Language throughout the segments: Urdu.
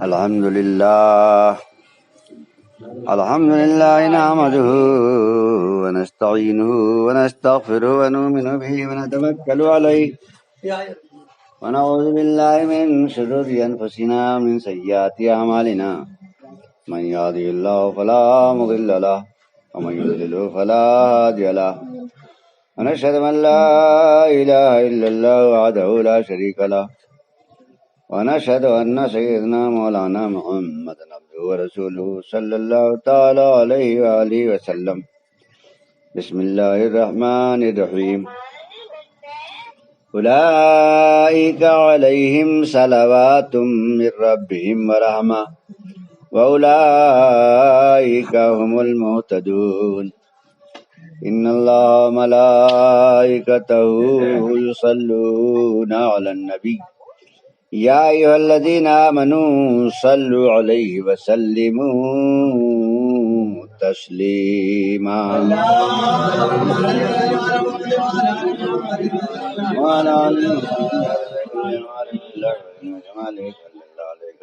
الحمد لله نحمده ونستعينه ونستغفره ونؤمن به ونتوكل عليه ونعوذ بالله من شرور أنفسنا ومن سيئات أعمالنا من يهده الله فلا مضل له ومن يضلل فلا هادي له ونشهد أن لا إله إلا الله وحده لا شريك له ونشهد أن سيدنا مولانا محمد عبده ورسوله صلى الله تعالى عليه وآله وسلم. بسم الله الرحمن الرحيم. أولئك عليهم صلوات من ربهم ورحمة وأولئك هم المهتدون. إن الله وملائكته يصلون على النبي يا أيها الذين آمنوا صلوا عليه وسلموا تسليما.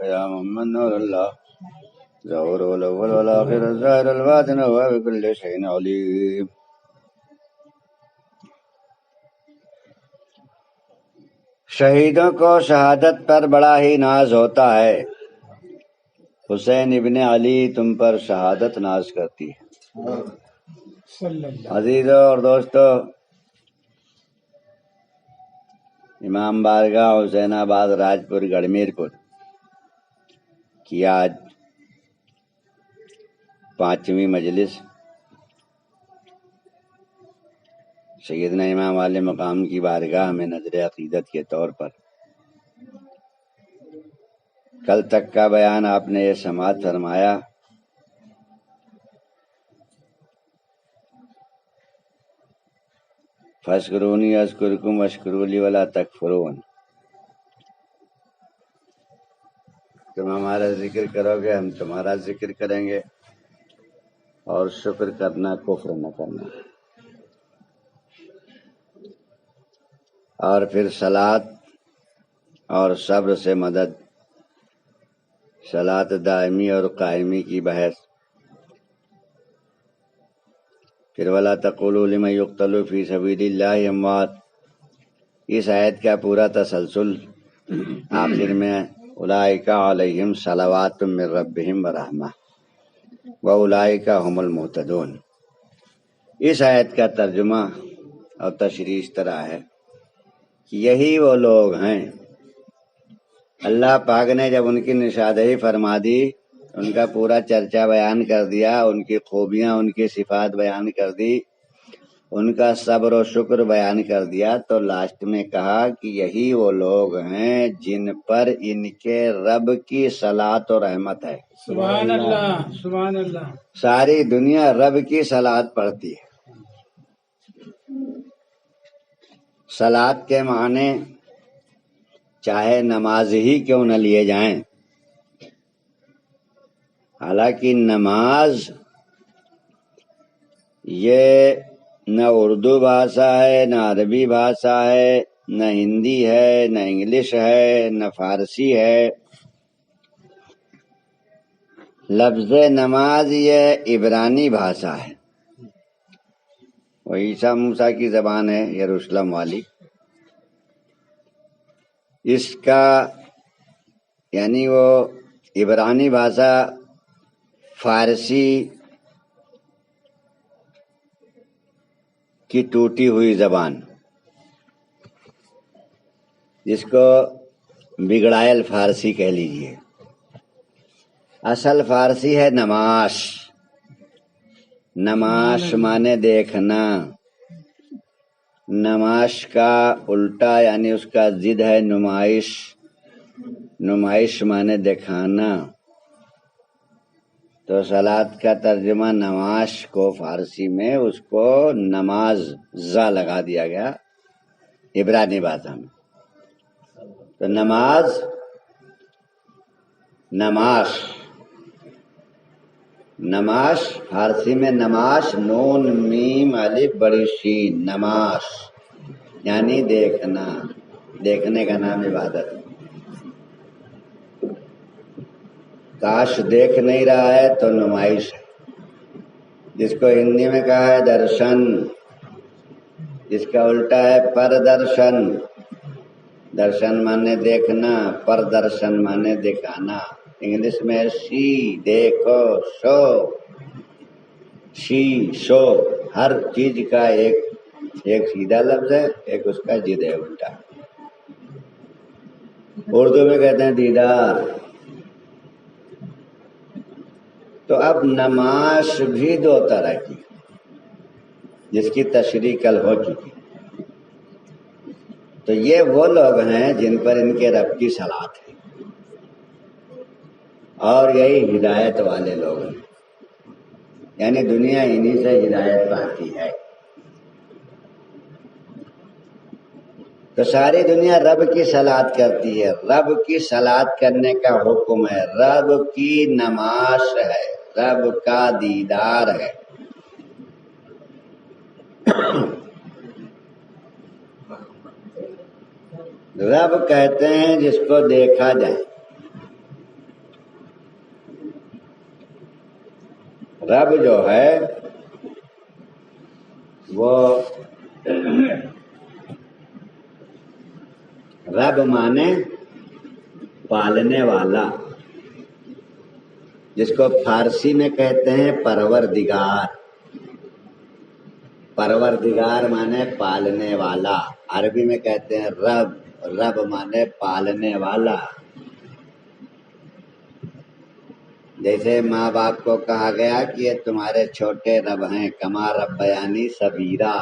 يا محمد نور الله ظهور الأول والآخر الظاهر الباطن وهو بكل شيء عليم. شہیدوں کو شہادت پر بڑا ہی ناز ہوتا ہے. حسین ابن علی تم پر شہادت ناز کرتی ہے. عزیزوں اور دوستو، امام بارگاہ حسین آباد راجپور گڑھ میرپور کی آج 5ویں مجلس سیدنا امام والے مقام کی بارگاہ میں نظر عقیدت کے طور پر کل تک کا بیان آپ نے یہ سماعت فرمایا. فاذکرونی اذکرکم واشکروا لی ولا تکفرون. تم ہمارا ذکر کرو گے ہم تمہارا ذکر کریں گے، اور شکر کرنا کفر نہ کرنا. اور پھر صلاۃ اور صبر سے مدد، صلاۃ دائمی اور قائمی کی بحث. پھر وَلَا تَقُولُوا لِمَن يُقْتَلُ فِي سَبِيلِ اللَّهِ أَمْوَاتٌ. اس آیت کا پورا تسلسل آخر میں اولئک علیہم صلوات من ربہم ورحمہ واولئک هم المہتدون. اس آیت کا ترجمہ اور تشریح اس طرح ہے کہ یہی وہ لوگ ہیں. اللہ پاک نے جب ان کی نشاندہی فرما دی، ان کا پورا چرچا بیان کر دیا، ان کی خوبیاں، ان کی صفات بیان کر دی، ان کا صبر و شکر بیان کر دیا، تو لاسٹ میں کہا کہ یہی وہ لوگ ہیں جن پر ان کے رب کی صلاۃ و رحمت ہے. سبحان اللہ، سبحان اللہ. ساری دنیا رب کی صلاۃ پڑھتی ہے. صلاۃ کے معنی چاہے نماز ہی کیوں نہ لیے جائیں، حالانکہ نماز یہ نہ اردو بھاشا ہے، نہ عربی بھاشا ہے، نہ ہندی ہے، نہ انگلش ہے، نہ فارسی ہے. لفظ نماز یہ عبرانی بھاشا ہے. وہ عیسیٰ موسیٰ کی زبان ہے یروشلم والی. اس کا یعنی وہ عبرانی بھاشا فارسی کی ٹوٹی ہوئی زبان، جس کو بگڑائل فارسی کہہ لیجیے. اصل فارسی ہے نماش. نماش مانے دیکھنا. نماش کا الٹا یعنی اس کا ضد ہے نمائش. نمائش مانے دکھانا. تو صلاۃ کا ترجمہ نماش کو فارسی میں اس کو نماز زا لگا دیا گیا عبرانی بھاشا میں. تو نماز، نماش، نماش فارسی میں نماش، نون میم الف بڑی شین. نماش یعنی دیکھنا. دیکھنے کا نام عبادت. کاش دیکھ نہیں رہا ہے تو نمائش ہے، جس کو ہندی میں کہا ہے درشن، جس کا الٹا ہے پردرشن۔ درشن مانے دیکھنا، پردرشن مانے دکھانا۔ انگلش میں سی دیکھو، شو، شی شو، ہر چیز کا ایک سیدھا لفظ ہے، ایک اس کا ضد ہے الٹا۔ اردو میں کہتے ہیں دیدار۔ تو اب نماز بھی دو طرح کی، جس کی تشریح کل ہو چکی۔ تو یہ وہ لوگ ہیں جن پر ان کے رب کی صلاۃ ہے، اور یہی ہدایت والے لوگ ہیں، یعنی دنیا انہی سے ہدایت پاتی ہے۔ تو ساری دنیا رب کی صلاۃ کرتی ہے، رب کی صلاۃ کرنے کا حکم ہے، رب کی نماز ہے، رب کا دیدار ہے۔ رب کہتے ہیں جس کو دیکھا جائے۔ رب جو ہے وہ رب مانے پالنے والا، جس کو فارسی میں کہتے ہیں پروردگار۔ پروردگار مانے پالنے والا، عربی میں کہتے ہیں رب، رب مانے پالنے والا۔ جیسے ماں باپ کو کہا گیا کہ یہ تمہارے چھوٹے رب ہیں، کما ربیانی صغیرا۔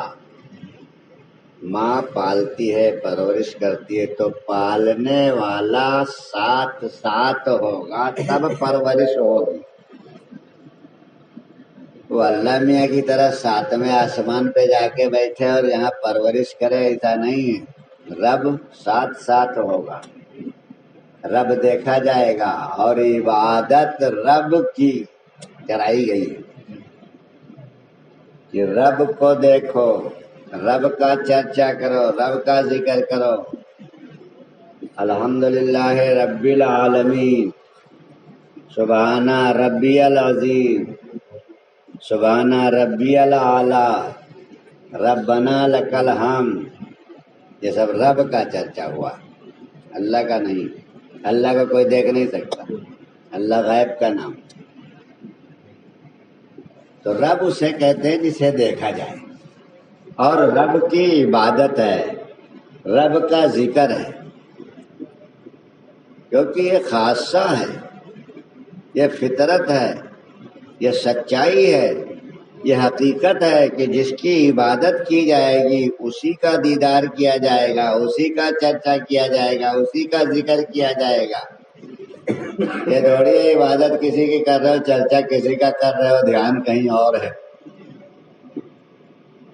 ماں پالتی ہے، پرورش کرتی ہے، تو پالنے والا ساتھ ساتھ ہوگا تب پرورش ہوگی۔ وہ اللہ میاں کی طرح ساتویں آسمان پہ جا کے بیٹھے اور یہاں پرورش کرے، ایسا نہیں ہے۔ رب ساتھ ساتھ ہوگا، رب دیکھا جائے گا، اور عبادت رب کی کرائی گئی ہے کہ رب کو دیکھو، رب کا چرچا کرو، رب کا ذکر کرو۔ الحمدللہ رب العالمین، سبحان ربی العظیم، سبحان ربی الاعلی، ربنا لک الحمد۔ یہ سب رب کا چرچا ہوا، اللہ کا نہیں۔ اللہ کا کوئی دیکھ نہیں سکتا، اللہ غیب کا نام۔ تو رب اسے کہتے ہیں جسے دیکھا جائے، اور رب کی عبادت ہے، رب کا ذکر ہے، کیونکہ یہ خاصہ ہے، یہ فطرت ہے، یہ سچائی ہے، یہ حقیقت ہے کہ جس کی عبادت کی جائے گی اسی کا دیدار کیا جائے گا، اسی کا چرچا کیا جائے گا، اسی کا ذکر کیا جائے گا۔ یہ تھوڑی ہے عبادت کسی کی کر رہے ہو، چرچا کسی کا کر رہے ہو، دھیان کہیں اور ہے۔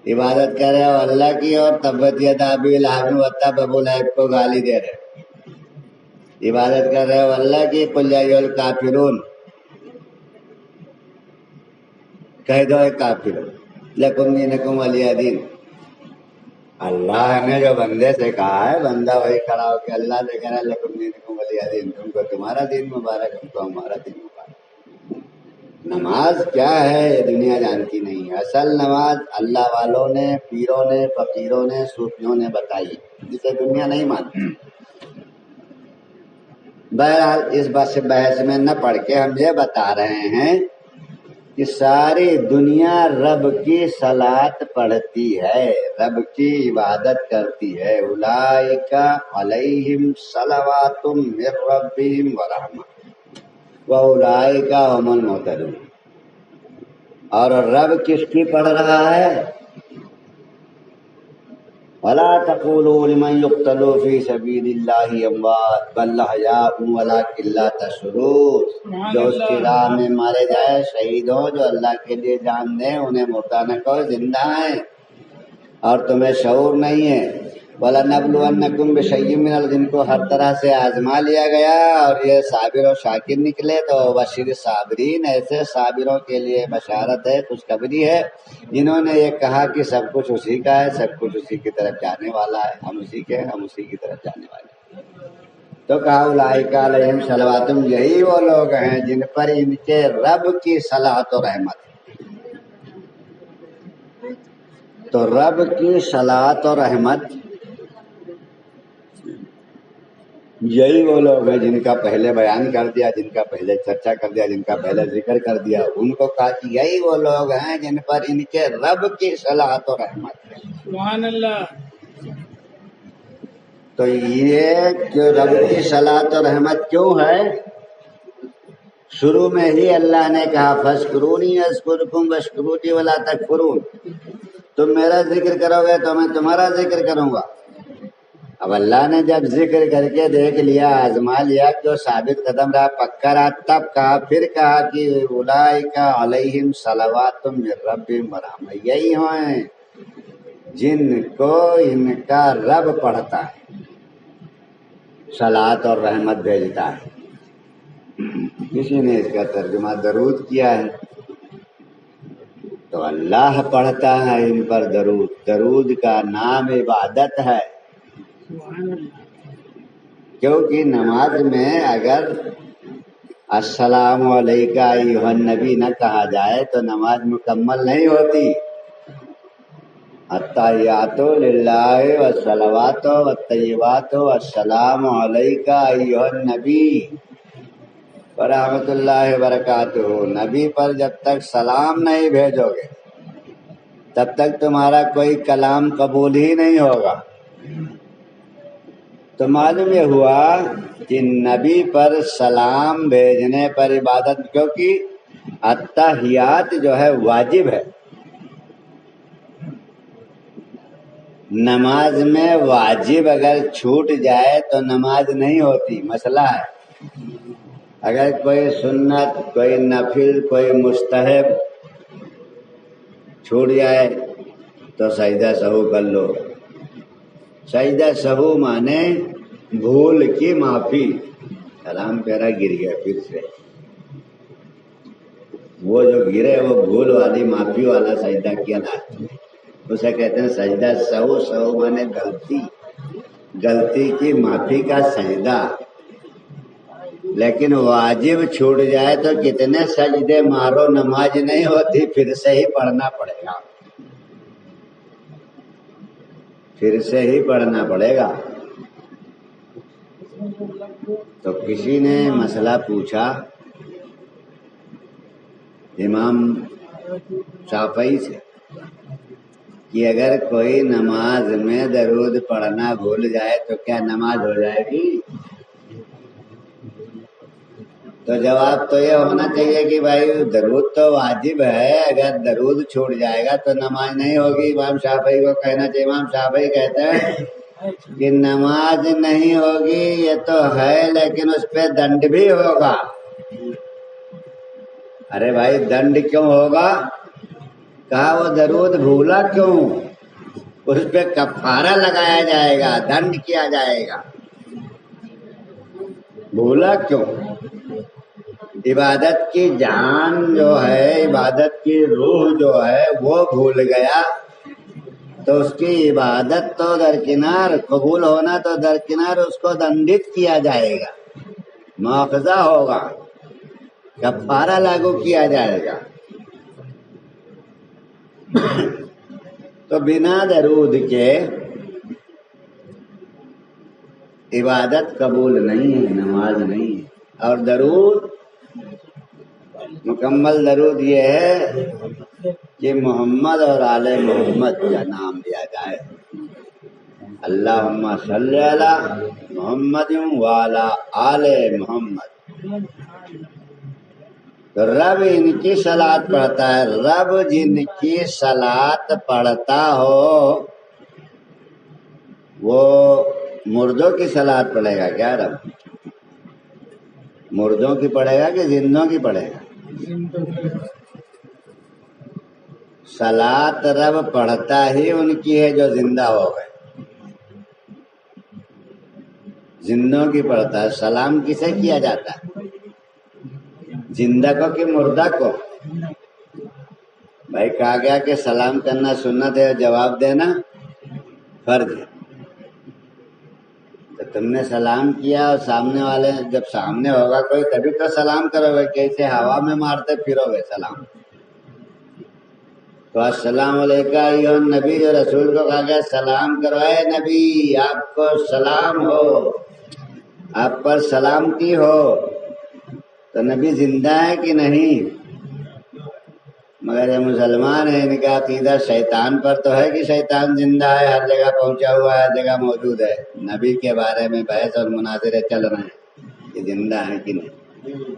عبادت کر رہے ہو اللہ کی، اور تبت یدا ابی لہب وتب، ابو لہب کو گالی دے رہے۔ عبادت کر رہے ہو اللہ کی، قل یا ایھا الکافرون، کہہ دو اے کافروں، لکم دینکم ولی دین۔ اللہ نے جو بندے سے کہا ہے، بندہ وہی کھڑا ہو کے اللہ سے کہہ رہا ہے لکم دینکم ولی دین، تم کو تمہارا دین مبارک، ہم کو ہمارا دین مبارک۔ نماز کیا ہے یہ دنیا جانتی نہیں ہے۔ اصل نماز اللہ والوں نے، پیروں نے، فقیروں نے، صوفیوں نے بتائی، جسے دنیا نہیں مانتی۔ بہرحال اس بحث میں نہ پڑھ کے ہم یہ بتا رہے ہیں کہ ساری دنیا رب کی صلاۃ پڑھتی ہے، رب کی عبادت کرتی ہے۔ اولئک علیہم صلوات من ربہم ورحمۃ واولئک هم المہتدون۔ اور رب کس کی پڑھ رہا ہے؟ ولا تقولوا لمن يقتل في سبيل الله اموات بل احياء ولكن لا تشعرون۔ جو اس کی راہ میں مارے جائے شہید ہو، جو اللہ کے لیے جان دیں، انہیں مردہ نہ کہو، زندہ ہیں، اور تمہیں شعور نہیں ہے۔ وَلَنَبْلُوَنَّكُمْ بِشَيْءٍ مِّنَ الْجِنِّ، کو ہر طرح سے آزما لیا گیا، اور یہ صابر و شاکر نکلے تو بشیر صابرین، ایسے صابروں کے لیے بشارت ہے، خوشخبری ہے، جنہوں نے یہ کہا کہ سب کچھ اسی کا ہے، سب کچھ اسی کی طرف جانے والا ہے، ہم اسی کے ہیں، ہم اسی کی طرف جانے والے ہیں۔ تو کہا اولئک علیہم صلوات، یہی وہ لوگ ہیں جن پر ان کے رب کی صلاۃ و رحمت. تو رب کی صلاۃ و رحمت یہی وہ لوگ ہیں جن کا پہلے بیان کر دیا، جن کا پہلے چرچا کر دیا، جن کا پہلے ذکر کر دیا. ان کو کہا کہ یہی وہ لوگ ہیں جن پر ان کے رب کی صلاۃ و رحمت ہے. سبحان اللہ. تو یہ کہ رب کی صلاۃ و رحمت کیوں ہے؟ شروع میں ہی اللہ نے کہا فاذکرونی اذکرکم واشکروا ولا تکفرون، تم میرا ذکر کرو گے تو میں تمہارا ذکر کروں گا. اب اللہ نے جب ذکر کر کے دیکھ لیا، آزما لیا کہ وہ ثابت قدم رہا، پکا رہا، تب کہا، پھر کہا کہ اولئک علیہم صلوات من ربہم ورحمہ، یہی ہیں جن کو ان کا رب پڑھتا ہے، صلاۃ اور رحمت بھیجتا ہے. کسی نے اس کا ترجمہ درود کیا ہے. تو اللہ پڑھتا ہے ان پر درود. درود کا نام عبادت ہے، سبحان اللہ. کیونکہ نماز میں اگر السلام علیکم ایھا النبی نہ کہا جائے تو نماز مکمل نہیں ہوتی. التحیات للہ والصلوات والطیبات والسلام علیک ایھا النبی ورحمۃ اللہ وبرکاتہ. نبی پر جب تک سلام نہیں بھیجو گے تب تک تمہارا کوئی کلام قبول ہی نہیں ہوگا. تو معلوم یہ ہوا کہ نبی پر سلام بھیجنے پر عبادت، کیونکہ التحیات جو ہے واجب ہے. نماز میں واجب اگر چھوٹ جائے تو نماز نہیں ہوتی. مسئلہ ہے اگر کوئی سنت، کوئی نفل، کوئی مستحب چھوٹ جائے تو سجدہ سہو کر لو. سجدہ سہو مانے بھول کی معافی. سلام پیرا گر گیا پھر سے، وہ جو گرے وہ بھول والی معافی والا سجدہ کیا نا، اسے کہتے ہیں سجدہ سہو. سہو مانے غلطی، غلطی کی معافی کا سجدہ. لیکن واجب چھوٹ جائے تو کتنے سجدے مارو نماز نہیں ہوتی، پھر سے ہی پڑھنا پڑے گا، پھر سے ہی پڑھنا پڑے گا. تو کسی نے مسئلہ پوچھا امام شافعی سے کہ اگر کوئی نماز میں درود پڑھنا بھول جائے تو کیا نماز ہو جائے گی؟ تو جواب تو یہ ہونا چاہیے کہ بھائی درود تو واجب ہے، اگر درود چھوٹ جائے گا تو نماز نہیں ہوگی. امام شافعی کو کہنا چاہیے. امام شافعی کہتے ہیں کہ نماز نہیں ہوگی یہ تو ہے، لیکن اس پہ دنڈ بھی ہوگا. ارے بھائی دنڈ کیوں ہوگا؟ کہا وہ درود بھولا کیوں، اس پہ کفارہ لگایا جائے گا، دنڈ کیا جائے گا. بھولا کیوں؟ عبادت کی جان جو ہے، عبادت کی روح جو ہے وہ بھول گیا تو اس کی عبادت تو درکنار، قبول ہونا تو درکنار، اس کو دنڈت کیا جائے گا، مواخذہ ہوگا، کفارہ لاگو کیا جائے گا. تو بنا درود کے عبادت قبول نہیں ہے، نماز نہیں ہے. اور درود، مکمل درود یہ ہے کہ محمد اور آل محمد کا نام لیا جائے. اللہم صلی علی محمد وعلی آل محمد. تو رب ان کی صلاۃ پڑھتا ہے. رب جن کی صلاۃ پڑھتا ہو وہ مردوں کی صلاۃ پڑھے گا کیا؟ رب مردوں کی پڑھے گا کہ زندوں کی پڑھے گا؟ صلاۃ رب پڑھتا ہی ان کی ہے جو زندہ ہو گئے، زندوں کی پڑھتا ہے. سلام کسے کیا جاتا ہے؟ زندہ کو کہ مردہ کو؟ بھائی کہا گیا کہ سلام کرنا سنت ہے، جواب دینا فرض ہے. تو تم نے سلام کیا اور سامنے والے جب سامنے ہوگا کوئی تبھی تو سلام کرو گے، کیسے ہوا میں مارتے پھرو گے سلام؟ تو السلام علیکم ایھا نبی، جو رسول کو کہا گیا سلام کرو، اے نبی آپ کو سلام ہو، آپ پر سلامتی ہو۔ تو نبی زندہ ہے کہ نہیں؟ مگر یہ مسلمان ہیں، ان کا عقیدہ شیطان پر تو ہے کہ شیطان زندہ ہے، ہر جگہ پہنچا ہوا ہے، ہر جگہ موجود ہے۔ نبی کے بارے میں بحث اور مناظرے چل رہے ہیں کہ زندہ ہے کہ نہیں،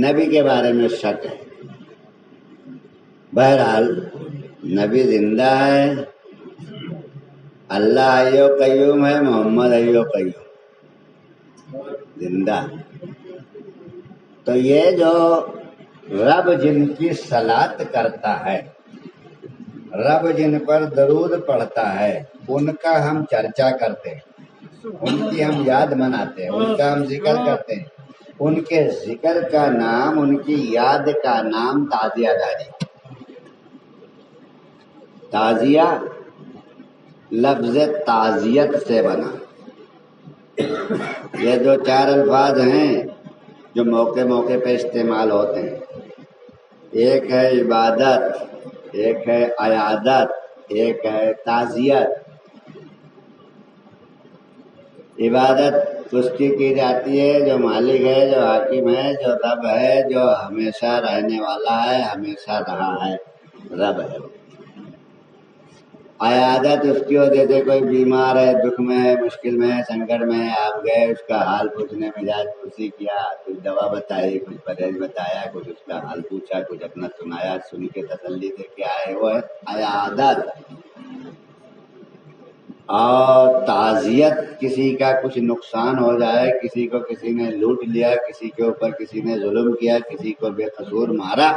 نبی کے بارے میں شک ہے۔ بہرحال نبی زندہ ہے، اللہ حی و قیوم ہے، محمد حی و قیوم زندہ۔ تو یہ جو رب جن کی صلاۃ کرتا ہے، رب جن پر درود پڑھتا ہے، ان کا ہم چرچا کرتے ہیں، ان کی ہم یاد مناتے ہیں، ان کا ہم ذکر کرتے ہیں۔ ان کے ذکر کا نام، ان کی یاد کا نام تعزیہ داری۔ تعزیہ لفظ تعزیت سے بنا۔ یہ دو چار الفاظ ہیں جو موقع موقع پہ استعمال ہوتے ہیں۔ ایک ہے عبادت، ایک ہے عیادت، ایک ہے تعزیت۔ عبادت اس کی جاتی ہے جو مالک ہے، جو حاکم ہے، جو رب ہے، جو ہمیشہ رہنے والا ہے، ہمیشہ رہا ہے، رب ہے۔ عیادت اس کی ہوتی ہے، کوئی بیمار ہے، دکھ میں ہے، مشکل میں ہے، سنکٹ میں ہے، آپ گئے اس کا حال پوچھنے، مزاج پرسی کیا، کچھ دوا بتائی، کچھ پرہیز بتایا، کچھ اس کا حال پوچھا، کچھ اپنا سنایا، سن کے تسلی دے کے آئے، وہ ہے عیادت۔ اور تعزیت کسی کا کچھ نقصان ہو جائے، کسی کو کسی نے لوٹ لیا، کسی کے اوپر کسی نے ظلم کیا، کسی کو بے قصور مارا،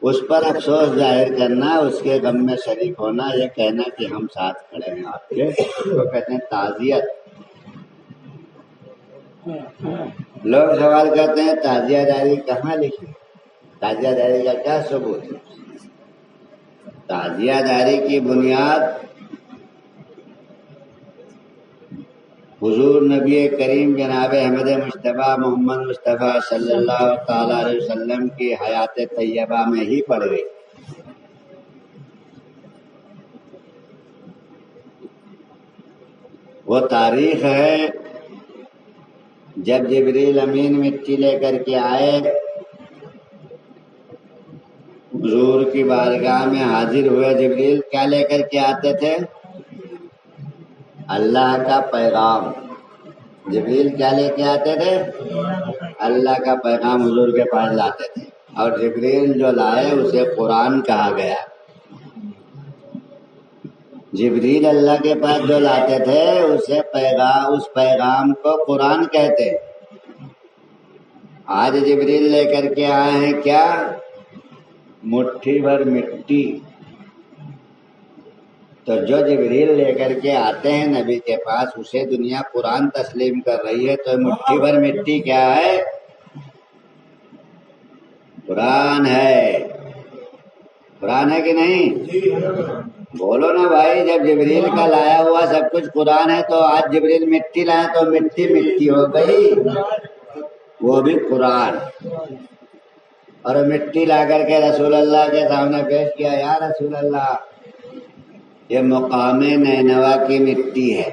اس پر افسوس ظاہر کرنا، اس کے غم میں شریک ہونا، یہ کہنا کہ ہم ساتھ کھڑے ہیں آپ کے، اس کو کہتے ہیں تعزیت۔ لوگ سوال کرتے ہیں تعزیہ داری کہاں لکھی؟ تعزیہ داری کا کیا ثبوت ہے؟ تعزیہ داری کی بنیاد حضور نبی کریم جناب احمد مصطفیٰ محمد مصطفیٰ صلی اللہ تعالی علیہ وسلم کی حیات طیبہ میں ہی پڑ گئی۔ وہ تاریخ ہے جب جبریل امین مٹی لے کر کے آئے، حضور کی بارگاہ میں حاضر ہوئے۔ جبریل کیا لے کر کے آتے تھے؟ اللہ کا پیغام۔ جبریل کیا لے کے آتے تھے؟ اللہ کا پیغام حضور کے پاس لاتے تھے، اور جبریل جو لائے اسے قرآن کہا گیا۔ جبریل اللہ کے پاس جو لاتے تھے اسے اس پیغام کو قرآن کہتے۔ آج جبریل لے کر کے آئے ہیں کیا؟ مٹھی بھر مٹی۔ تو جو جبریل لے کر کے آتے ہیں نبی کے پاس، اسے دنیا قرآن تسلیم کر رہی ہے، تو مٹھی بھر مٹی کیا ہے؟ قرآن ہے۔ قرآن ہے کہ نہیں؟ بولو نا بھائی، جب جبریل کا لایا ہوا سب کچھ قرآن ہے، تو آج جبریل مٹی لائے تو مٹی مٹی ہو گئی، وہ بھی قرآن۔ اور مٹی لا کر کے رسول اللہ کے سامنے پیش کیا، یا رسول اللہ یہ مقام نینوا کی مٹی ہے۔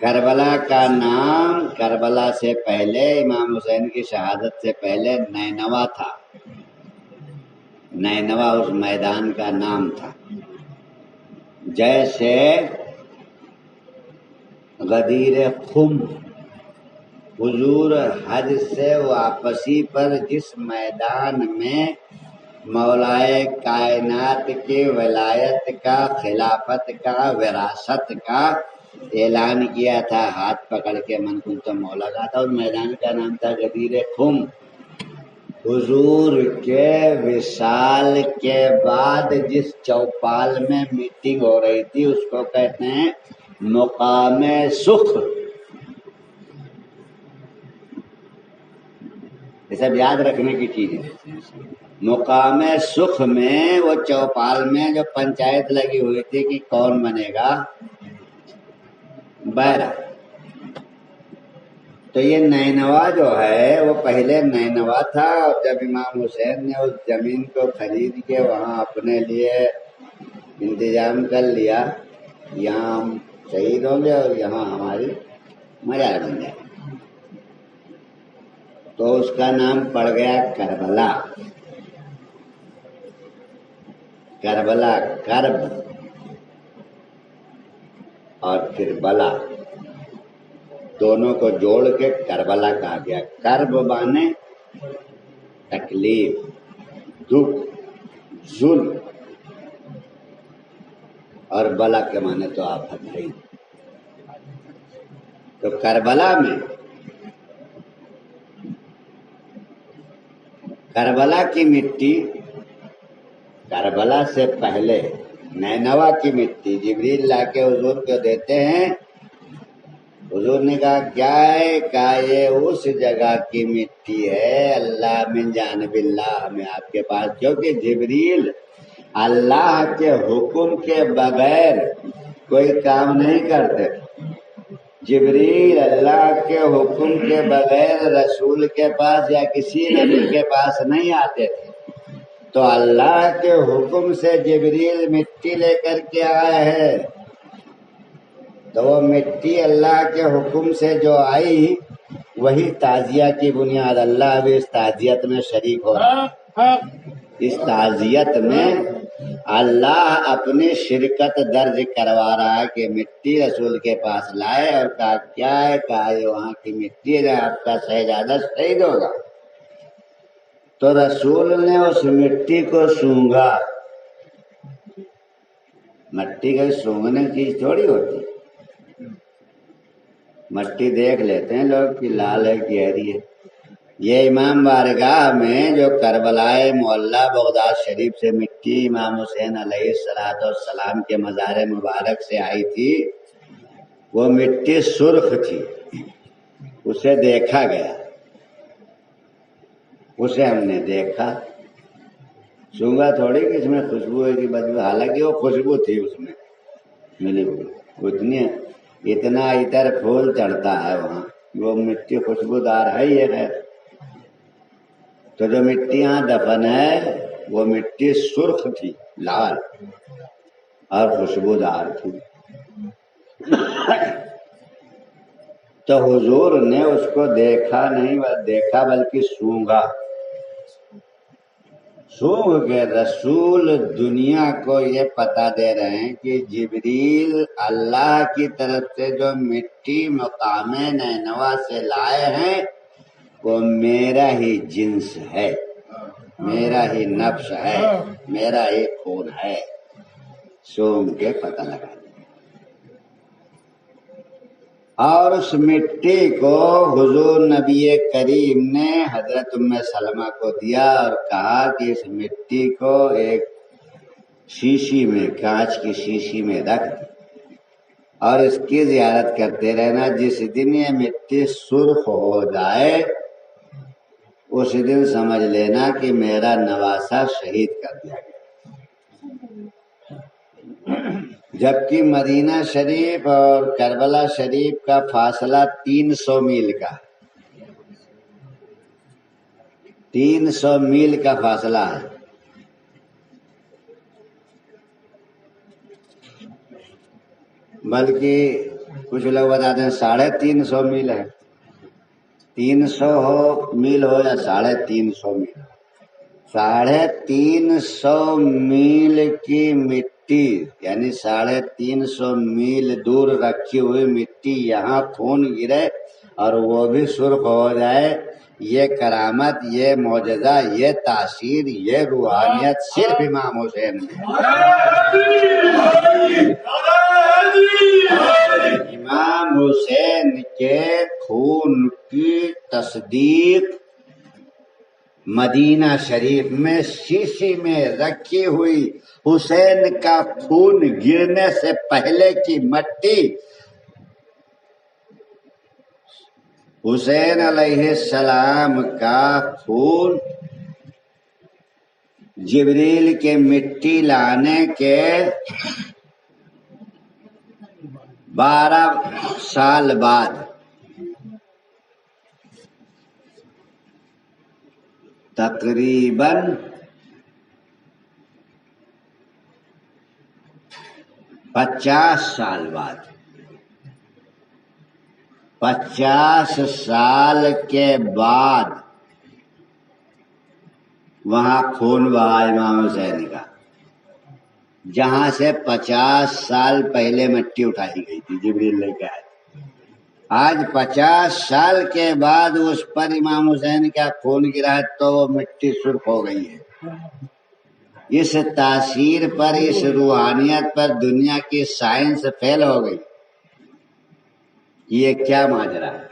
کربلا کا نام کربلا سے پہلے، امام حسین کی شہادت سے پہلے نینوا تھا۔ نینوا اس میدان کا نام تھا۔ جیسے غدیر خم، حضور حج سے واپسی پر جس میدان میں مولائے کائنات کے ولایت کا، خلافت کا، وراثت کا اعلان کیا تھا، ہاتھ پکڑ کے من کنت مولا کا تھا، اس میدان کا نام تھا غدیر خم۔ حضور کے وصال کے بعد جس چوپال میں میٹنگ ہو رہی تھی اس کو کہتے ہیں مقام سخ۔ اس سب یاد رکھنے کی چیز ہے۔ مقام سکھ میں وہ چوپال میں جو پنچایت لگی ہوئی تھی کہ کون بنے گا بہرہ، تو یہ نینوا جو ہے وہ پہلے نینوا تھا، اور جب امام حسین نے اس زمین کو خرید کے وہاں اپنے لیے انتظام کر لیا، یہاں ہم شہید ہوں گے اور یہاں ہماری مزار بن جائے، تو اس کا نام پڑ گیا کربلا۔ کربلا، کرب اور پھر بلا، دونوں کو جوڑ کے کربلا کہا گیا۔ کرب مانے تکلیف، دکھ، ظلم، اور بلا کے معنی تو آفت ہے۔ تو کربلا میں، کربلا کی مٹی، کربلا سے پہلے نینوا کی مٹی جبریل لا کے حضور کو دیتے ہیں۔ حضور نے کہا کیا ہے؟ کہا یہ اس جگہ کی مٹی ہے، اللہ من جانب اللہ ہمیں آپ کے پاس، کیونکہ جبریل اللہ کے حکم کے بغیر کوئی کام نہیں کرتے۔ جبریل اللہ کے حکم کے بغیر رسول کے پاس یا کسی نبی کے پاس نہیں آتے تھے، تو اللہ کے حکم سے جبریل مٹی لے کر کے آئے ہیں، تو وہ مٹی اللہ کے حکم سے جو آئی وہی تعزیہ کی بنیاد۔ اللہ بھی اس تعزیت میں شریک ہو رہا ہے۔ اس تعزیت میں اللہ اپنی شرکت درج کروا رہا ہے کہ مٹی رسول کے پاس لائے، اور کہا کیا ہے؟ کہا یہ وہاں کی مٹی ہے جہاں آپ کا شہزادہ شہید ہوگا۔ تو رسول نے اس مٹی کو سونگھا۔ مٹی کا سونگھنے کی چیز تھوڑی ہوتی، مٹی دیکھ لیتے ہیں لوگ کہ لال ہے کہ ہری ہے۔ یہ امام بارگاہ میں جو کربلائے معلیٰ بغداد شریف سے مٹی امام حسین علیہ السلام کے مزار مبارک سے آئی تھی، وہ مٹی سرخ تھی، اسے دیکھا گیا، اسے ہم نے دیکھا، سونگا تھوڑی کہ اس میں خوشبو ہے کہ بدبو، حالانکہ وہ خوشبو تھی اس میں ملی ہوئی، اتنا عطر پھول چڑھتا ہے وہاں، وہ مٹی خوشبودار ہے ہی ہے۔ تو جو مٹی یہاں دفن ہے وہ مٹی سرخ تھی، لال اور خوشبودار تھی۔ تو حضور نے اس کو دیکھا نہیں دیکھا بلکہ سونگا، سونگ کے رسول دنیا کو یہ پتا دے رہے ہیں کہ جبریل اللہ کی طرف سے جو مٹی مقام نینوا سے لائے ہیں وہ میرا ہی جنس ہے، میرا ہی نفس ہے، میرا ہی خون ہے، سونگ کے پتہ لگا دیں۔ اور اس مٹی کو حضور نبی کریم نے حضرت ام سلمہ کو دیا اور کہا کہ اس مٹی کو ایک شیشی میں، کانچ کی شیشی میں رکھ دیں اور اس کی زیارت کرتے رہنا، جس دن یہ مٹی سرخ ہو جائے اس دن سمجھ لینا کہ میرا نواسہ شہید کر دیا گیا۔ جبکہ مدینہ شریف اور کربلا شریف کا فاصلہ 300 میل کا، 300 میل کا فاصلہ ہے۔ بلکہ کچھ لوگ بتاتے ہیں 350 میل ہے، 300 میل ہو یا 350 میل، 350 میل کی مٹی یعنی 350 میل دور رکھی ہوئی مٹی یہاں خون گرے اور وہ بھی سرخ ہو جائے، یہ کرامت، یہ معجزہ، یہ تاثیر، یہ روحانیت صرف امام حسین میں۔ امام حسین کے خون کی تصدیق مدینہ شریف میں شیشی میں رکھی ہوئی حسین کا خون گرنے سے پہلے کی مٹی حسین علیہ السلام کا خون جبریل کے مٹی لانے کے 12 سال بعد تقریباً 50 سال بعد 50 سال کے بعد وہاں خون بہا امام حسین کا، جہاں سے 50 سال پہلے مٹی اٹھائی گئی تھی جبریل لے کے آئے۔ آج 50 سال کے بعد اس پر امام حسین کا خون گرا ہے تو وہ مٹی سرخ ہو گئی ہے۔ اس تاثیر پر، اس روحانیت پر دنیا کی سائنس فیل ہو گئی۔ یہ کیا ماجرا ہے؟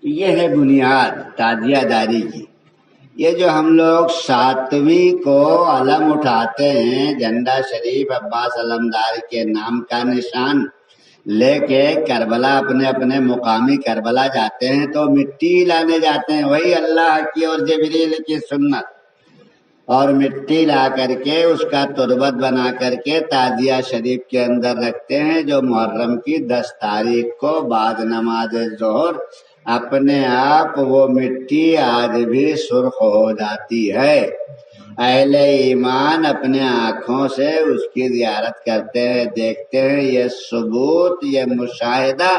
یہ ہے بنیاد تازیہ داری کی۔ یہ جو ہم لوگ 7ویں کو علم اٹھاتے ہیں، جھنڈا شریف عباس علمدار کے نام کا نشان لے کے کربلا اپنے مقامی کربلا جاتے ہیں تو مٹی لانے جاتے ہیں، وہی اللہ کی اور جبریل کی سنت، اور مٹی لا کر کے اس کا تربت بنا کر کے تعزیہ شریف کے اندر رکھتے ہیں، جو محرم کی 10 تاریخ کو بعد نماز ظہر اپنے آپ وہ مٹی آج بھی سرخ ہو جاتی ہے۔ اہل ایمان اپنے آنکھوں سے اس کی زیارت کرتے ہیں، دیکھتے ہیں۔ یہ ثبوت، یہ مشاہدہ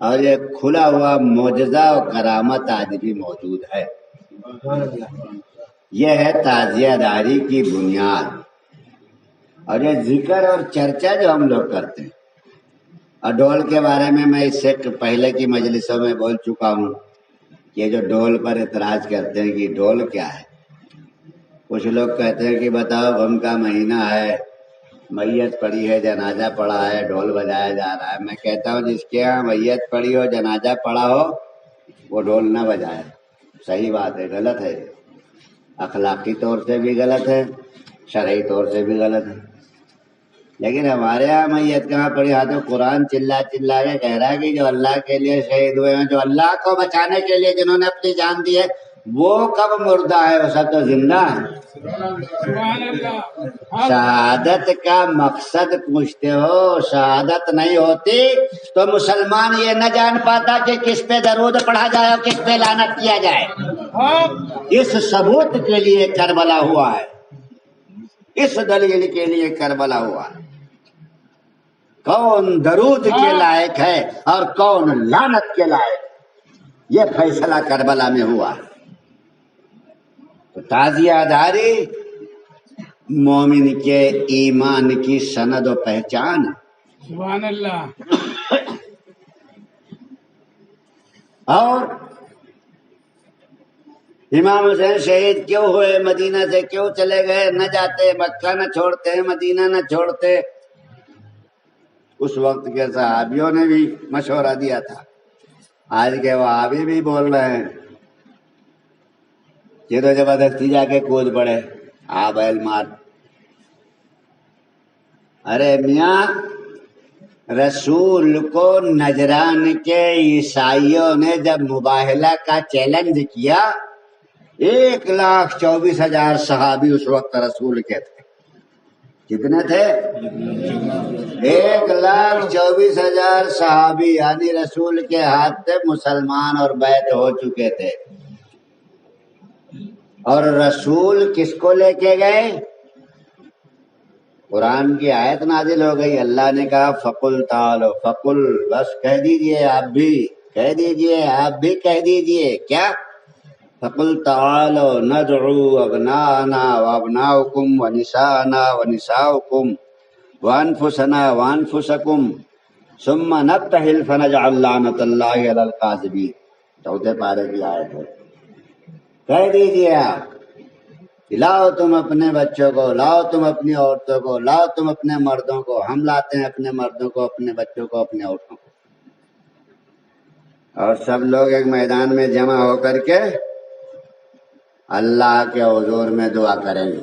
اور یہ کھلا ہوا معجزہ و کرامت آج بھی موجود ہے۔ یہ ہے تعزیہ داری کی بنیاد۔ اور یہ ذکر اور چرچا جو ہم لوگ کرتے ہیں، اور ڈھول کے بارے میں اس سے پہلے کی مجلسوں میں بول چکا ہوں، یہ جو ڈھول پر اعتراض کرتے ہیں کہ ڈھول کیا ہے۔ کچھ لوگ کہتے ہیں کہ بتاؤ غم کا مہینہ ہے، میت پڑی ہے، جنازہ پڑا ہے، ڈھول بجایا جا رہا ہے۔ میں کہتا ہوں جس کے یہاں میت پڑی ہو، جنازہ پڑا ہو، وہ ڈھول نہ بجائے۔ صحیح بات ہے، غلط ہے، اخلاقی طور سے بھی غلط ہے، شرعی طور سے بھی غلط ہے۔ لیکن ہمارے یہاں میت کہاں پڑی؟ ہاں تو قرآن چلا چلا کے کہہ رہا ہے کہ جو اللہ کے لیے شہید ہوئے ہیں، جو اللہ کو بچانے کے لیے جنہوں نے اپنی جان دی ہے، وہ کب مردہ ہے؟ وہ سب تو زندہ ہے۔ شہادت کا مقصد پوچھتے ہو، شہادت نہیں ہوتی تو مسلمان یہ نہ جان پاتا کہ کس پہ درود پڑھا جائے اور کس پہ لعنت کیا جائے۔ اس ثبوت کے لیے کربلا ہوا ہے، اس دلیل کے لیے کربلا ہوا ہے۔ کون درود کے لائق ہے اور کون لعنت کے لائق، یہ فیصلہ کربلا میں ہوا ہے۔ تو تعزیہ داری مومن کے ایمان کی سند و پہچان ہے۔ سبحان اللہ۔ اور امام حسین شہید کیوں ہوئے؟ مدینہ سے کیوں چلے گئے؟ نہ جاتے، مکہ نہ چھوڑتے، مدینہ نہ چھوڑتے۔ اس وقت کے صحابیوں نے بھی مشورہ دیا تھا، آج کے وہابی بھی بول رہے ہیں کہ تو زبردستی جا کے کود پڑے، بیل مار۔ ارے میاں، رسول کو نجران کے عیسائیوں نے جب مباہلہ کا چیلنج کیا، 1,24,000 صحابی اس وقت رسول کے تھے۔ کتنے تھے؟ 1,24,000 صحابی، یعنی رسول کے ہاتھ سے مسلمان اور بیعت ہو چکے تھے۔ اور رسول کس کو لے کے گئے؟ قرآن کی آیت نازل ہو گئی، اللہ نے کہا فقل تعالو، فقل، بس کہہ دیجئے، آپ بھی کہہ دیجئے، آپ بھی کہہ دیجئے، کیا؟ فقل تعالو ندعو ابناءنا وابناؤکم ونساءنا ونساؤکم وانفسنا وانفسکم ثم نبتہل فنجعل لعنت اللہ علی الکاذبین۔ 4 پارے کی آیت ہے۔ کہہ دیجئے آپ، لاؤ تم اپنے بچوں کو، لاؤ تم اپنی عورتوں کو، لاؤ تم اپنے مردوں کو، ہم لاتے ہیں اپنے مردوں کو، اپنے بچوں کو، اپنے عورتوں کو، اور سب لوگ ایک میدان میں جمع ہو کر کے اللہ کے حضور میں دعا کریں گے،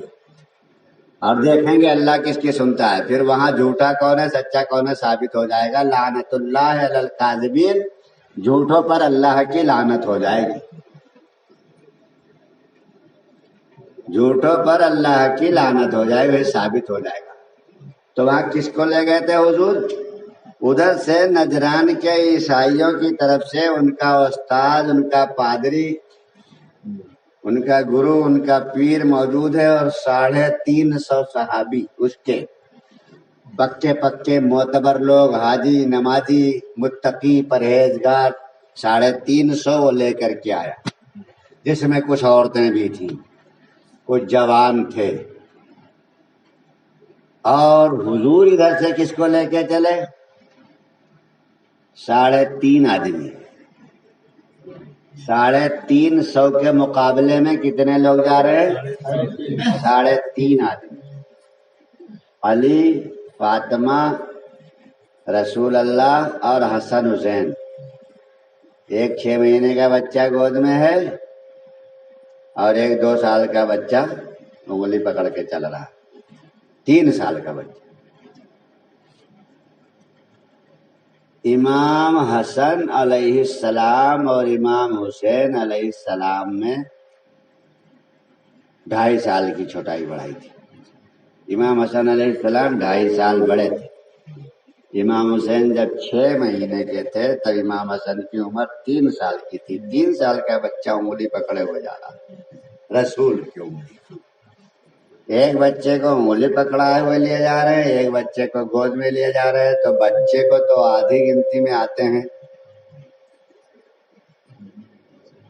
اور دیکھیں گے اللہ کس کی سنتا ہے۔ پھر وہاں جھوٹا کون ہے، سچا کون ہے ثابت ہو جائے گا۔ لعنت اللہ علی الکاذبین، جھوٹوں پر اللہ کی لعنت ہو جائے گی، جھوٹوں پر اللہ کی لعنت ہو جائے گی، ثابت ہو جائے گا۔ تو وہاں کس کو لے گئے تھے حضور؟ ادھر سے نجران کے عیسائیوں کی طرف سے ان کا استاد، ان کا پادری، ان کا گرو، ان کا پیر موجود ہے، اور 350 صحابی اس کے پکے پکے معتبر لوگ، حاجی، نمازی، متقی، پرہیزگار، 350 وہ لے کر کے آیا، جس میں کچھ عورتیں بھی تھیں، کچھ جوان تھے۔ اور حضور ادھر سے کس کو لے کے چلے؟ 350 آدمی۔ 350 کے مقابلے میں کتنے لوگ جا رہے ہیں؟ 350 آدمی۔ علی، فاطمہ، رسول اللہ اور حسن حسین۔ ایک 6 مہینے کا بچہ گود میں ہے، اور ایک 2 سال کا بچہ انگلی پکڑ کے چل رہا، 3 سال کا بچہ۔ امام حسن علیہ السلام اور امام حسین علیہ السلام میں 2.5 سال کی چھوٹائی بڑھائی تھی۔ امام حسن علیہ السلام 2.5 سال بڑے تھے۔ امام حسین جب 6 مہینے کے تھے تب امام حسن کی عمر 3 سال کی تھی۔ 3 سال کا بچہ انگلی پکڑے ہو جا رہا، رسول کی انگلی۔ ایک بچے کو انگلی پکڑائے ہوئے لیے جا رہے ہیں، ایک بچے کو گود میں لیے جا رہے ہیں، تو بچے کو تو آدھی گنتی میں آتے ہیں،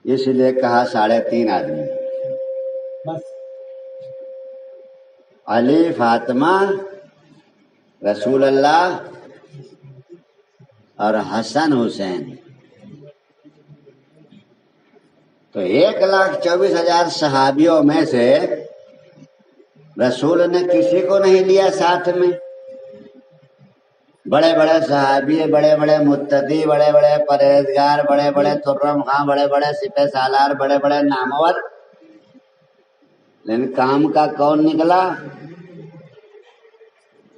اس لیے کہا 350 آدمی۔ علی، فاطمہ، رسول اللہ اور حسن حسین۔ تو 1,24,000 صحابیوں میں سے رسول نے کسی کو نہیں لیا ساتھ میں۔ بڑے بڑے صحابی، بڑے بڑے متقی، بڑے بڑے پرہیزگار، بڑے بڑے ترم خاں، بڑے بڑے سپہ سالار، بڑے بڑے نامور، لیکن کام کا کون نکلا؟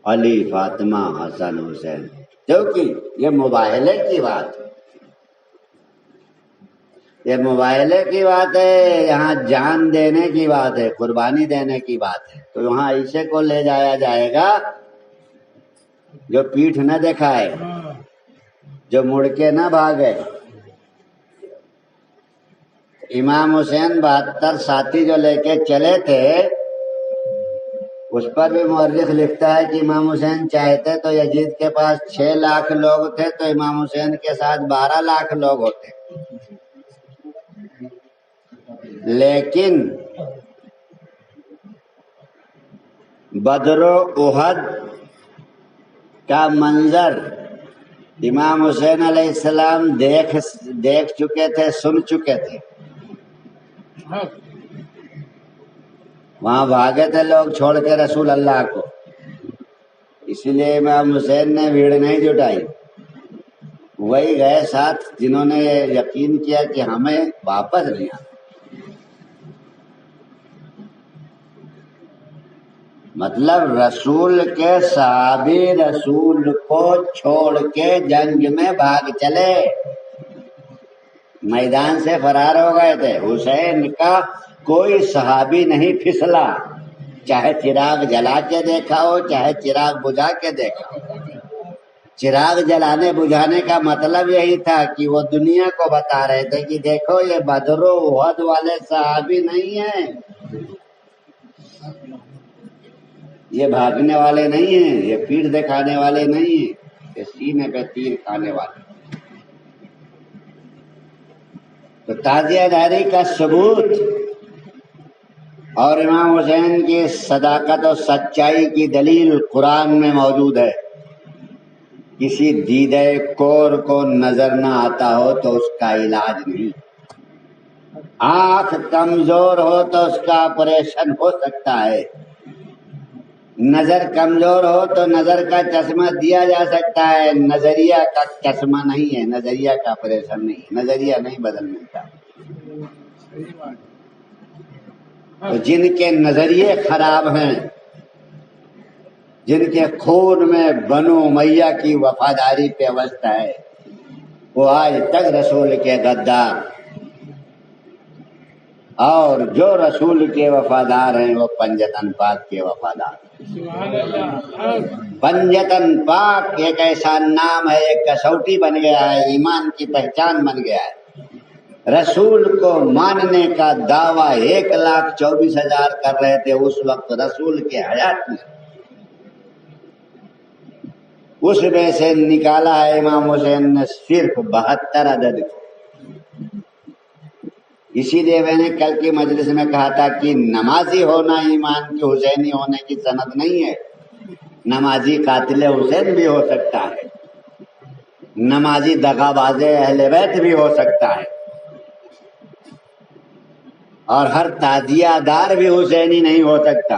علی، فاطمہ، حسن حسین۔ کیونکہ یہ مباہلے کی بات ہے، یہ مباہلے کی بات ہے، یہاں جان دینے کی بات ہے، قربانی دینے کی بات ہے۔ تو وہاں ایسے کو لے جایا جائے گا جو پیٹھ نہ دکھائے، جو مڑ کے نہ بھاگے۔ امام حسین 72 ساتھی جو لے کے چلے تھے، اس پر بھی مورخ لکھتا ہے کہ امام حسین چاہتے تو یزید کے پاس 6 لاکھ لوگ تھے تو امام حسین کے ساتھ 12 لاکھ لوگ ہوتے، لیکن بدر و احد کا منظر امام حسین علیہ السلام دیکھ چکے تھے، سن چکے تھے۔ وہاں بھاگے تھے لوگ چھوڑ کے رسول اللہ کو، اسی لیے امام حسین نے بھیڑ نہیں جٹائی، وہی گئے ساتھ جنہوں نے یقین کیا کہ ہمیں واپس نہیں آنا۔ مطلب رسول کے صحابی رسول کو چھوڑ کے جنگ میں بھاگ چلے، میدان سے فرار ہو گئے تھے۔ حسین کا کوئی صحابی نہیں پھسلا، چاہے چراغ جلا کے دیکھا ہو، چاہے چراغ بجھا کے دیکھا ہو۔ چراغ جلانے بجھانے کا مطلب یہی تھا کہ وہ دنیا کو بتا رہے تھے کہ دیکھو یہ بدر و احد والے صحابی نہیں ہیں، یہ بھاگنے والے نہیں ہیں، یہ پیٹھ دکھانے والے نہیں ہیں، یہ سینے پہ تیر کھانے والے۔ تو تازیہ داری کا ثبوت اور امام حسین کی صداقت اور سچائی کی دلیل قرآن میں موجود ہے۔ کسی دیدہ کور کو نظر نہ آتا ہو تو اس کا علاج نہیں، آنکھ کمزور ہو تو اس کا آپریشن ہو سکتا ہے، نظر کمزور ہو تو نظر کا چشمہ دیا جا سکتا ہے، نظریہ کا چشمہ نہیں ہے، نظریہ کا آپریشن نہیں، نظریہ نہیں بدل ملتا۔ تو جن کے نظریے خراب ہیں، جن کے خون میں بنو امیہ کی وفاداری پیوست ہے، وہ آج تک رسول کے غدار، اور جو رسول کے وفادار ہیں وہ پنجتن پاک کے وفادار۔ سبحان اللہ۔ پنجتن پاک ایک ایسا نام ہے، ایک کسوٹی بن گیا ہے، ایمان کی پہچان بن گیا ہے۔ رسول کو ماننے کا دعویٰ 1,24,000 کر رہے تھے اس وقت رسول کے حیات میں، اس میں سے نکالا ہے امام حسین نے صرف 72 عدد کو۔ اسی لیے میں نے کل کی مجلس میں کہا تھا کہ نمازی ہونا ایمان کی حسینی ہونے کی سند نہیں ہے، نمازی قاتل حسین بھی ہو سکتا ہے، نمازی دغاباز اہل بیت بھی ہو سکتا ہے، اور ہر تعزیہ دار بھی حسینی نہیں ہو سکتا۔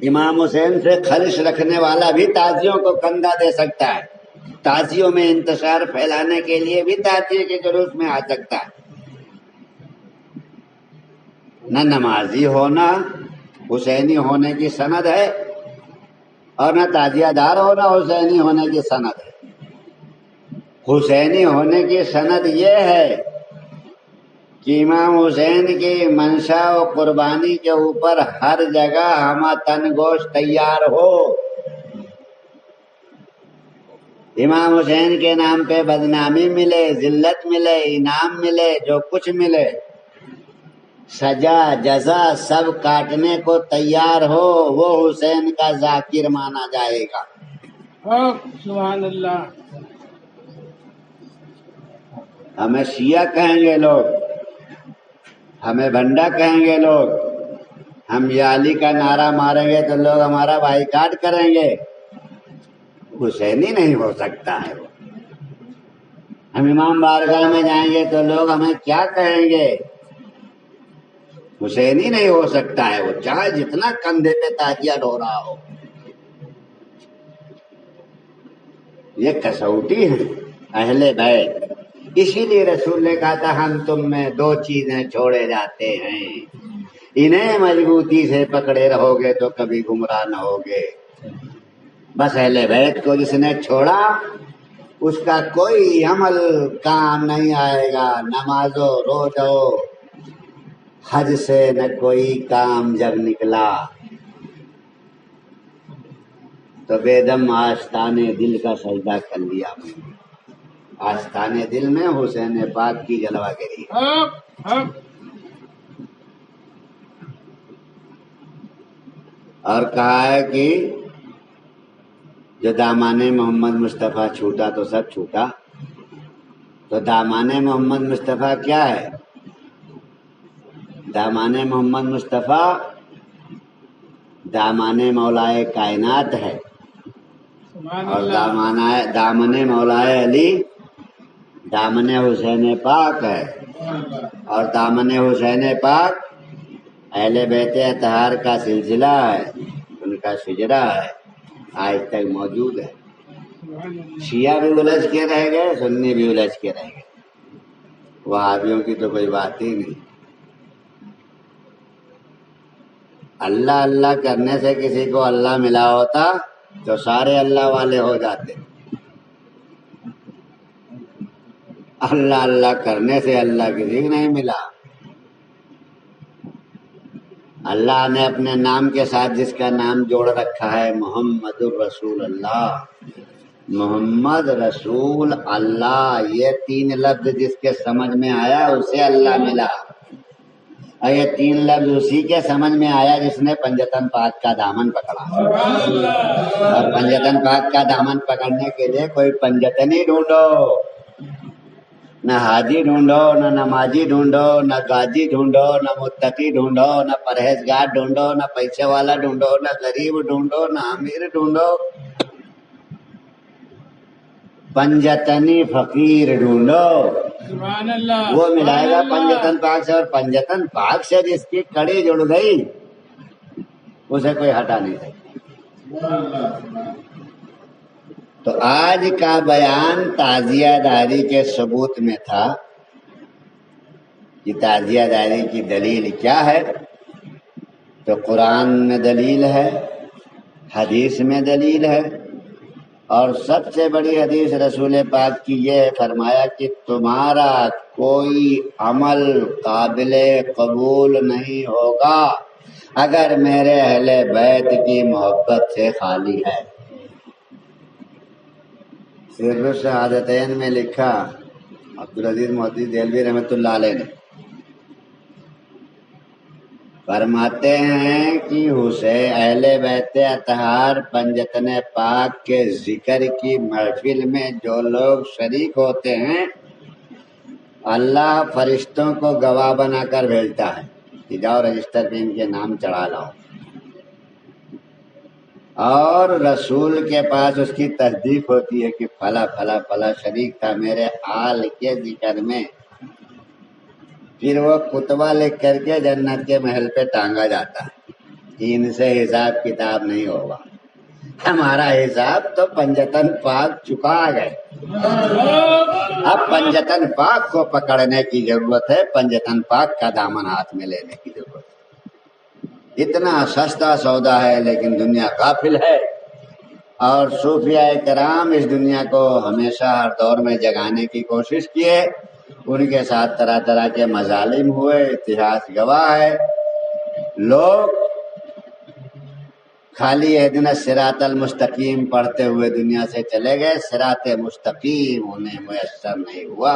امام حسین سے خلش رکھنے والا بھی تعزیوں کو کندھا دے سکتا ہے، تعزیوں میں انتشار پھیلانے کے لیے بھی تعزیے کے جلوس میں آ سکتا ہے۔ نہ نمازی ہونا حسینی ہونے کی سند ہے، اور نہ تعزیہ دار ہونا حسینی ہونے کی سند ہے۔ حسینی ہونے کی سند یہ ہے کہ امام حسین کی منشا و قربانی کے اوپر ہر جگہ ہمہ تن گوشت تیار ہو۔ امام حسین کے نام پہ بدنامی ملے، ذلت ملے، انعام ملے، جو کچھ ملے، سجا جزا سب کاٹنے کو تیار ہو، وہ حسین کا ذاکر مانا جائے گا۔ سبحان اللہ۔ ہمیں شیعہ کہیں گے لوگ، ہمیں بنڈا کہیں گے لوگ، ہم یا علی کا نعرہ ماریں گے تو لوگ ہمارا بائیکاٹ کریں گے، حسینی نہیں ہو سکتا ہے وہ۔ ہم امام بارگاہ میں جائیں گے تو لوگ ہمیں کیا کہیں گے، حسینی نہیں ہو سکتا ہے وہ، چاہے جتنا کندھے پہ تاجیہ ڈھو رہا ہو۔ یہ کسوٹی ہے اہل بیت، اسی لیے رسول نے کہا تھا ہم تم میں 2 چیزیں چھوڑے جاتے ہیں، انہیں مضبوطی سے پکڑے رہو گے تو کبھی گمراہ نہ ہوگے۔ بس اہل بیت کو جس نے چھوڑا اس کا کوئی عمل کام نہیں آئے گا، نماز و روزہ و حج سے نہ کوئی کام جب نکلا تو بے دم آستانے دل کا سجدہ کر لیا۔ آستانے دل میں حسین پاک کی جلوہ گری، اور کہا ہے کہ جو دامان محمد مصطفیٰ چھوٹا تو سب چھوٹا۔ تو دامان محمد مصطفیٰ کیا ہے؟ دامان محمد مصطفیٰ دامان مولائے کائنات ہے، اور دامن مولائے علی دامن حسین پاک ہے، اور دامن حسین پاک اہل بیت اطہار کا سلسلہ ہے، ان کا شجرہ ہے، آج تک موجود ہے۔ شیعہ بھی الجھ کے رہ گئے، سنی بھی الجھ کے رہ گئے، وہابیوں کی تو کوئی بات ہی نہیں۔ اللہ اللہ کرنے سے کسی کو اللہ ملا ہوتا تو سارے اللہ والے ہو جاتے۔ اللہ اللہ کرنے سے اللہ کسی کو نہیں ملا۔ اللہ نے اپنے نام کے ساتھ جس کا نام جوڑ رکھا ہے محمد الرسول اللہ، محمد رسول اللہ، یہ 3 لفظ جس کے سمجھ میں آیا اسے اللہ ملا، اور یہ 3 لفظ اسی کے سمجھ میں آیا جس نے پنجتن پاک کا دامن پکڑا۔ اور پنجتن پاک کا دامن پکڑنے کے لیے کوئی پنجتنی ڈھونڈو، نہ حاجی ڈھونڈو، نہ نمازی ڈھونڈو، نہ غازی ڈھونڈو، نہ متقی ڈھونڈو، نہ پرہیزگار ڈھونڈو، نہ پیسے والا ڈھونڈو، نہ غریب ڈھونڈو، نہ امیر ڈھونڈو، پنجتنی فقیر ڈھونڈو، وہ ملائے گا پنجتن پاک سے۔ اور پنجتن پاک سے جس کی کڑی جڑ گئی اسے کوئی ہٹا نہیں سکتا۔ تو آج کا بیان تعزیہ داری کے ثبوت میں تھا کہ تعزیہ داری کی دلیل کیا ہے، تو قرآن میں دلیل ہے، حدیث میں دلیل ہے، اور سب سے بڑی حدیث رسول پاک کی یہ ہے، فرمایا کہ تمہارا کوئی عمل قابل قبول نہیں ہوگا اگر میرے اہل بیت کی محبت سے خالی ہے۔ سر الشہادتین میں لکھا عبدالعزیز محدث دہلوی رحمۃ اللہ علیہ نے، فرماتے ہیں کہ حسین اہل بیت اطہار پنجتن پاک کے ذکر کی محفل میں جو لوگ شریک ہوتے ہیں، اللہ فرشتوں کو گواہ بنا کر بھیجتا ہے کہ جاؤ رجسٹر پہ ان کے نام چڑھا لاؤ، اور رسول کے پاس اس کی تصدیق ہوتی ہے کہ فلاں فلاں فلاں شریک تھا میرے آل کے ذکر میں، پھر وہ کتبہ لکھ کر کے جنت کے محل پہ ٹانگا جاتا ہے کہ ان سے حساب کتاب نہیں ہوگا۔ ہمارا حساب تو پنجتن پاک چکا گئے، اب پنجتن پاک کو پکڑنے کی ضرورت ہے، پنجتن پاک کا دامن ہاتھ میں لینے کی ضرورت ہے۔ اتنا سستا سودا ہے لیکن دنیا غافل ہے، اور صوفیاء کرام اس دنیا کو ہمیشہ ہر دور میں جگانے کی کوشش کیے، ان کے ساتھ طرح طرح کے مظالم ہوئے، اتہاس گواہ ہے۔ لوگ خالی اہدنا الصراط المستقیم پڑھتے ہوئے دنیا سے چلے گئے، صراط مستقیم انہیں میسر نہیں ہوا۔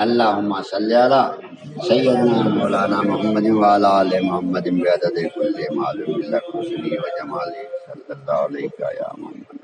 اللہم صلی علی سیدنا مولانا محمد وعلی آل محمد بعدد کل معلوم لک حسنی و جمالی صلی اللہ علیہ یا محمد۔